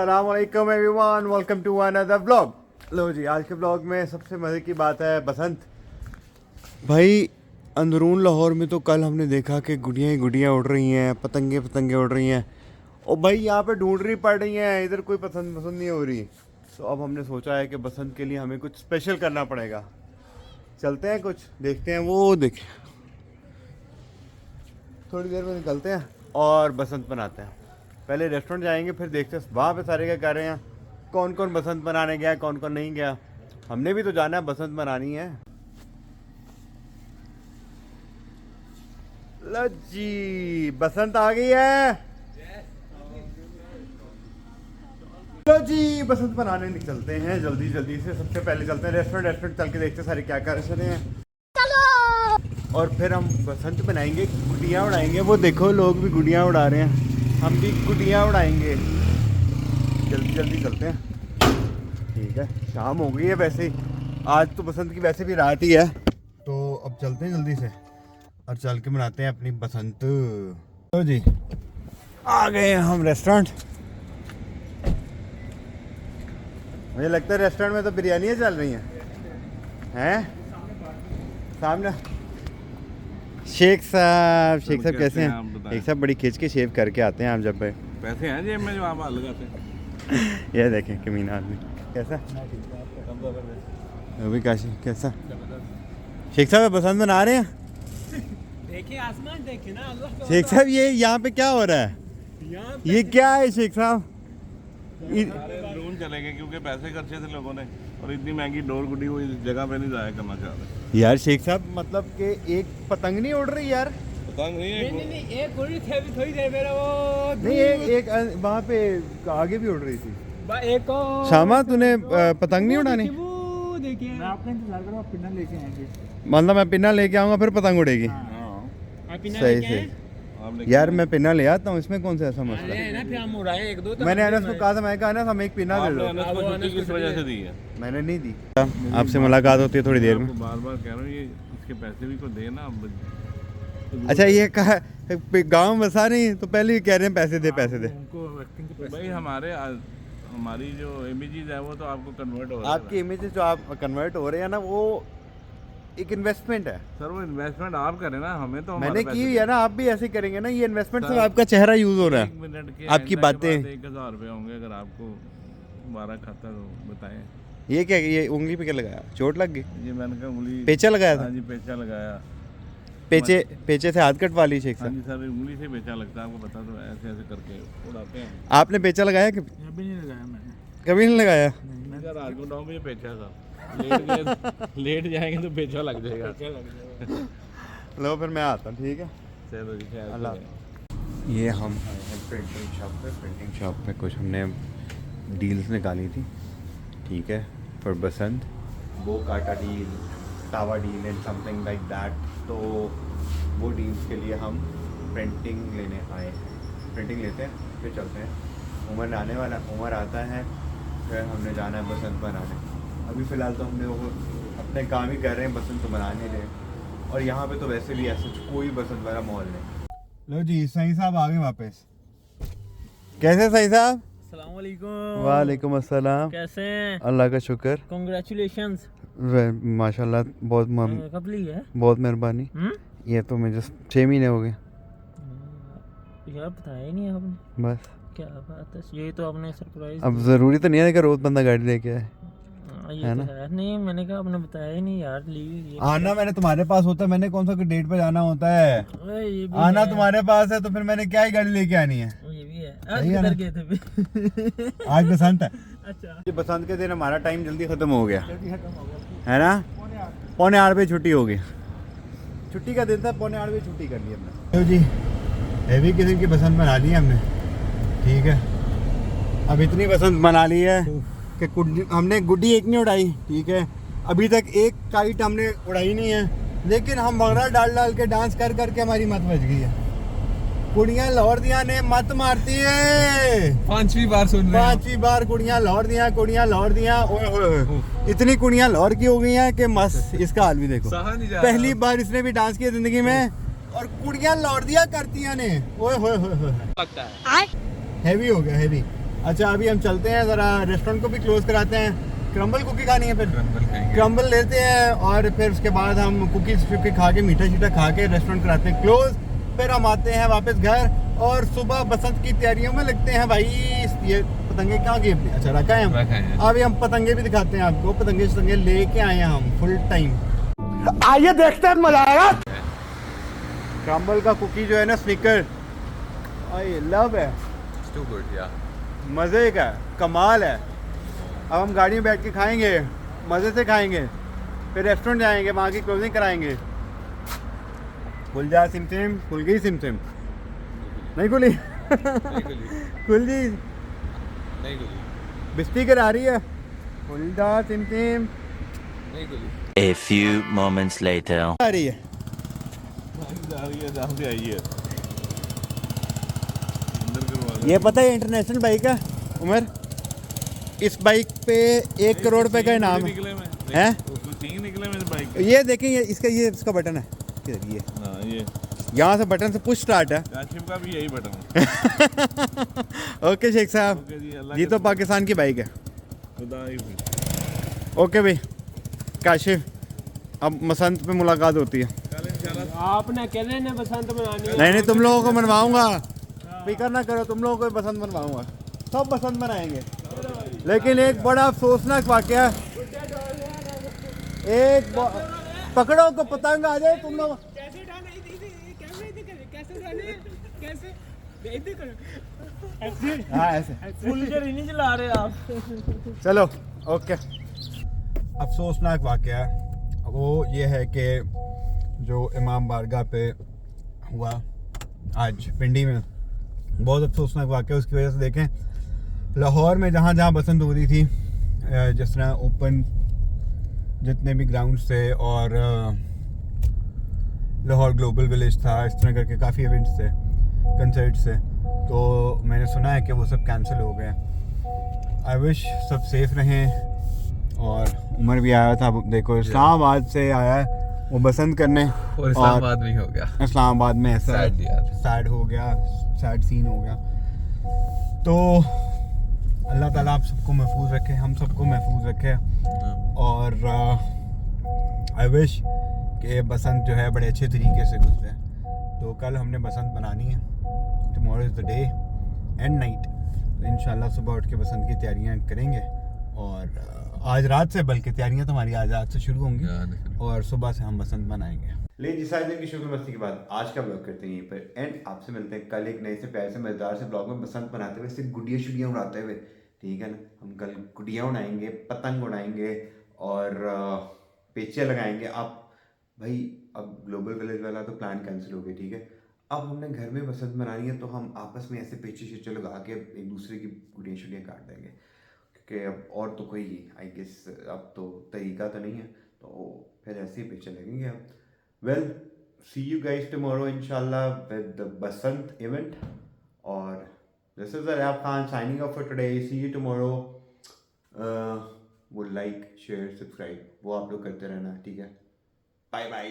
अस्सलाम वालेकुम everyone, welcome to another vlog. लो जी, आज के व्लॉग में सबसे मज़े की बात है बसंत। भाई अंदरून लाहौर में तो कल हमने देखा कि गुड़ियाँ ही गुड़ियाँ उड़ रही हैं, पतंगे पतंगे उड़ रही हैं, और भाई यहाँ पे ढूंढनी पड़ रही हैं, इधर कोई पसंद नहीं हो रही। तो अब हमने सोचा है कि बसंत के लिए हमें कुछ स्पेशल करना पड़ेगा। चलते हैं, कुछ देखते हैं। वो देखें, थोड़ी देर में निकलते हैं और बसंत बनाते हैं। पहले रेस्टोरेंट जाएंगे, फिर देखते हैं वहाँ पे सारे क्या कर रहे हैं, कौन कौन बसंत बनाने गया, कौन कौन नहीं गया। हमने भी तो जाना है, बसंत बनानी है। लो जी, बसंत आ गई है। लो जी, बसंत बनाने निकलते हैं जल्दी जल्दी से। सबसे पहले चलते हैं रेस्टोरेंट चल के देखते हैं सारे क्या कर रहे हैं, और फिर हम बसंत बनाएंगे, गुड़ियाँ उड़ाएंगे। वो देखो, लोग भी गुड़ियाँ उड़ा रहे हैं, हम भी गुड़ियाँ उड़ाएंगे। जल्दी जल्दी चलते हैं, ठीक है। शाम हो गई है वैसे ही, आज तो बसंत की वैसे भी रात ही है। तो अब चलते हैं जल्दी से और चल के मनाते हैं अपनी बसंत। तो जी, आ गए हैं हम रेस्टोरेंट। मुझे लगता है रेस्टोरेंट में तो बिरयानियाँ चल रही हैं सामने। शेख साहब कैसे हैं? एक साहब बड़ी खींच के शेव करके आते हैं हम जब पे। पैसे हैं जेब में जो आप लगाते हैं। ये देखें कमीना आदमी कैसा। अभी काशी कैसा? शेख साहब बसंत बना रहे हैं। देखिए आसमान देखे ना अल्लाह। शेख साहब ये यहाँ पे क्या हो रहा है? ये क्या है शेख साहब? ड्रोन चले गए क्योंकि पैसे खर्चे थे लोगों ने, और इतनी महंगी डोर गुडी हुई जगह पे नहीं जाया करना चाह रहे यार शेख साहब, मतलब कि एक पतंग नहीं उड़ रही यार। पतंग नहीं है। नहीं एक उड़ी थी अभी थोड़ी देर मेरा वो नहीं, एक वहाँ पे आगे भी उड़ रही थी। एक को शामा, तूने पतंग नहीं उड़ानी? वो देखिए, मैं आपका इंतजार करूँ, आप पिन्ना लेके आएंगे। मतलब मैं पिन्ना लेके आऊँगा फिर पतंग उड़ेगी? आप पिन्ना सही लेके से आए? यार, मैं पिन्ना ले आता हूँ, इसमें कौन सा ऐसा मसला है है? ना, फिर हम उड़ाए एक दो तो मैंने अनस को कहा था, मैं कहा ना हमें एक पिन्ना दे दो। आपने उसको छुट्टी किस वजह से दी है? मैंने नहीं दी। आपसे मुलाकात होती है थोड़ी देर में। बार बार कह रहा हूँ, ये इसके पैसे भी को दे ना। अच्छा, ये कहा गाँव बसा नहीं तो पहले ही कह रहे हैं पैसे दे पैसे दे। उनको एक्टिंग के भाई हमारी जो इमेजेस है वो तो आपको कन्वर्ट हो रहा है। आपकी इमेज जो आप कन्वर्ट हो रहे हैं ना, वो एक इन्वेस्टमेंट है। सर वो इन्वेस्टमेंट आप करें ना, हमें तो मैंने की है ना, आप भी ऐसे करेंगे ना। ये इन्वेस्टमेंट से आपका चेहरा यूज हो रहा एक है। मिनट के आपकी बातें 1000 रुपये होंगे अगर आपको 12 खाता तो बताएं। ये क्या, ये उंगली पे क्या लगाया? चोट लग गई? ये मैंने कहा उंगली पेचा लगाया था? हाँ जी, पेचा लगाया। पेचे से हाथ कटवा ली शेख हाँ साहब? जी सर, उंगली से पेचा लगता है, आपको पता तो ऐसे ऐसे करके उड़ाते हैं। आपने पेचा लगाया कि अभी नहीं लगाया मैंने। कभी नहीं लगाया? सर रात को 9 बजे पेचा था, लेट जाएंगे तो पेचा लग जाएगा। लो फिर मैं आता हूँ, ठीक है। चलो जी, ख्याल अल्लाह। करें। ये हम आए हैं प्रिंटिंग शॉप पे कुछ हमने डील्स निकाली थी, ठीक है, फॉर बसंत। वो काटा deal, tower deal and something like that. तो वो डील्स के लिए हम प्रिंटिंग लेने आए हैं। प्रिंटिंग लेते हैं, फिर चलते हैं। उमर आने वाला, उमर आता है, फिर हमने जाना है बसंत बनाने। अभी फ़िलहाल तो हमने वो अपने काम ही कर रहे हैं, बसंत तो बना नहीं रहे। और यहाँ पे तो वैसे भी ऐसा कोई बसंत वाला माहौल नहीं। लो जी, सही साहब आ गए वापस। कैसे सही साहब? अस्सलाम वालेकुम। वालेकुम अस्सलाम। कैसे हैं? अल्लाह का शुक्र। कांग्रेचुलेशंस। माशाल्लाह, कब ली है? बहुत मेहरबानी। ये तो मुझे 6 महीने हो गए यार, बताया ही नहीं आपने। बस। क्या बात है, ये तो आपने सरप्राइज। अब ज़रूरी तो नहीं है कि रोज़ बंदा गाड़ी लेके आए, ये है तो ना? है नहीं, मैंने कहा आपने बताया ही नहीं यार। ली ये आना मैंने तुम्हारे पास होता है, मैंने कौन सा डेट पे जाना होता है? ये भी आना है। तुम्हारे पास है तो फिर मैंने क्या ही गाड़ी लेके आनी है? ये भी है। आज सही है ना? किधर गए थे फिर? आज बसंत है। अच्छा, ये बसंत के दिन हमारा टाइम जल्दी ख़त्म हो गया, जल्दी खत्म हो गया। है ना? 7:45 बजे छुट्टी हो गई। छुट्टी का दिन था, 7:45 बजे छुट्टी कर ली हमने। तो जी, हैवी किस्म की बसंत बना ली हमने, ठीक है। अब इतनी बसंत बना ली है कि हमने गुड्डी एक नहीं उड़ाई, ठीक है। अभी तक एक काइट हमने उड़ाई नहीं है, लेकिन हम भंगड़ा डाल डाल के डांस कर करके हमारी मत बज गई है। कुड़ियाँ लाहौर दियाँ ने मत मारती है। 5वीं बार सुन रहे हैं। 5वीं बार कुड़ियाँ लाहौर दियाँ। ओए होए, इतनी कुड़ियाँ लाहौर की हो गई हैं कि मस्त, इसका हाल भी देखो। पहली बार इसने भी डांस किया जिंदगी में, और कुड़ियाँ लाहौर दिया करती हैं ने। ओए होए होए होए, लगता है हैवी हो गया, हैवी। अच्छा अभी हम चलते हैं ज़रा रेस्टोरेंट को भी क्लोज कराते हैं। क्रम्बल कुकी खानी है, फिर क्रम्बल लेते हैं और फिर उसके बाद हम कुकीज शुकी खा के मीठा शीठा खा के रेस्टोरेंट कराते हैं क्लोज। फिर हम आते हैं वापस घर और सुबह बसंत की तैयारियों में लगते हैं भाई। ये पतंगे कहाँ गए? अच्छा रखा है हम। अभी हम पतंगे भी दिखाते हैं आपको। पतंगे शतंगे लेके आए हैं हम फुल टाइम। आइए देखते हैं, मजा आएगा। क्रम्बल का कुकी जो है ना, स्निकर, आई लव है, मज़े का कमाल है। अब हम गाड़ी में बैठ के खाएंगे, मज़े से खाएंगे, फिर रेस्टोरेंट जाएंगे, वहाँ की क्लोजिंग कराएंगे। खुल जा सिमसिम, खुल गई सिमसिम, नहीं खुली? खुल जी, नहीं खुली, बिस्ती करा रही है। खुल जा सिमसिम, नहीं खुली। A few moments later. आ रही है। जा रही है, जहाँ से आई है। अंदर करवा दो। ये पता है इंटरनेशनल बाइक है उमर, इस बाइक पे 1 करोड़ रुपए का इनाम है। निकले में हैं? उसमें सींग निकले मेरे बाइक। ये देखें, ये इसका बटन है, किधर ये? हाँ ये यहाँ से बटन से पुश स्टार्ट है। काशिफ का भी यही बटन है। ओके शेख साहब, ओके जी, अल्लाह ये के तो पाकिस्तान की बाइक है। खुदा ही। ओके भाई काशिफ, अब बसंत पे मुलाकात होती है। कल इंशाल्लाह आपने अकेले ने बसंत मनानी है? नहीं तुम लोगों को मनवाऊंगा, फिक्र ना करो, तुम लोगों को भी बसंत मनवाऊंगा, सब बसंत मनाएंगे। लेकिन एक बड़ा अफसोसनाक वाकया, पकड़ो को पतंग आ जाए तुम लोग। हाँ ऐसे फुलझड़ी नहीं चला रहे आप? चलो ओके। अफसोसनाक वाकया वो ये है कि जो इमाम बारगाह पे हुआ आज पिंडी में, बहुत अफसोसनाक वाकया। उसकी वजह से देखें लाहौर में जहाँ जहाँ बसंत हो रही थी, जिस तरह ओपन जितने भी ग्राउंड्स थे और लाहौर ग्लोबल विलेज था, इस तरह करके काफ़ी इवेंट्स थे, कंसर्ट्स थे, तो मैंने सुना है कि वो सब कैंसिल हो गए। आई विश सब सेफ रहें। और उमर भी आया था, देखो इस्लामाबाद से आया है वो बसंत करने, और इस्लामाबाद में ही हो गया। इस्लामाबाद में ऐसा Sad यार। सैड हो गया, सैड सीन हो गया। तो अल्लाह ताला आप सबको महफूज रखे, हम सबको महफूज रखे। और आई विश कि बसंत जो है बड़े अच्छे तरीके से गुजरे। तो कल हमने बसंत बनानी है, tomorrow is the day and night. तो इंशाल्लाह सुबह उठ के बसंत की तैयारियां करेंगे और आज रात से, बल्कि तैयारियां तो हमारी आज रात से शुरू होंगी और सुबह से हम बसंत मनाएंगे। ले जी, सारे दिन की शुक्र मस्ती के बाद आज का ब्लॉग करते हैं यहीं पर एंड आपसे मिलते हैं कल एक नए से प्यारे से मजेदार से ब्लॉग में बसंत मनाते हुए, सिर्फ गुड़िया शुड़ियाँ उड़ाते हुए, ठीक है ना। हम कल गुड़िया उड़ाएंगे, पतंग उड़ाएंगे और पेचियाँ लगाएंगे। आप भाई अब ग्लोबल विलेज वाला तो प्लान कैंसिल हो गया, ठीक है। अब हमने घर में बसंत मनानी है तो हम आपस में ऐसे पेचे शेचे लगा के एक दूसरे की गुड़िया शुड़ियाँ काट देंगे, क्योंकि अब और तो कोई आई गेस अब तो तरीका तो नहीं है, तो फिर ऐसे ही पेचे लगेंगे अब। Well see you guys tomorrow इंशाल्लाह विद द बसंत इवेंट। और this is Arab Khan signing off for today. See you tomorrow. वो लाइक शेयर सब्सक्राइब वो आप लोग करते रहना, ठीक है। Bye bye.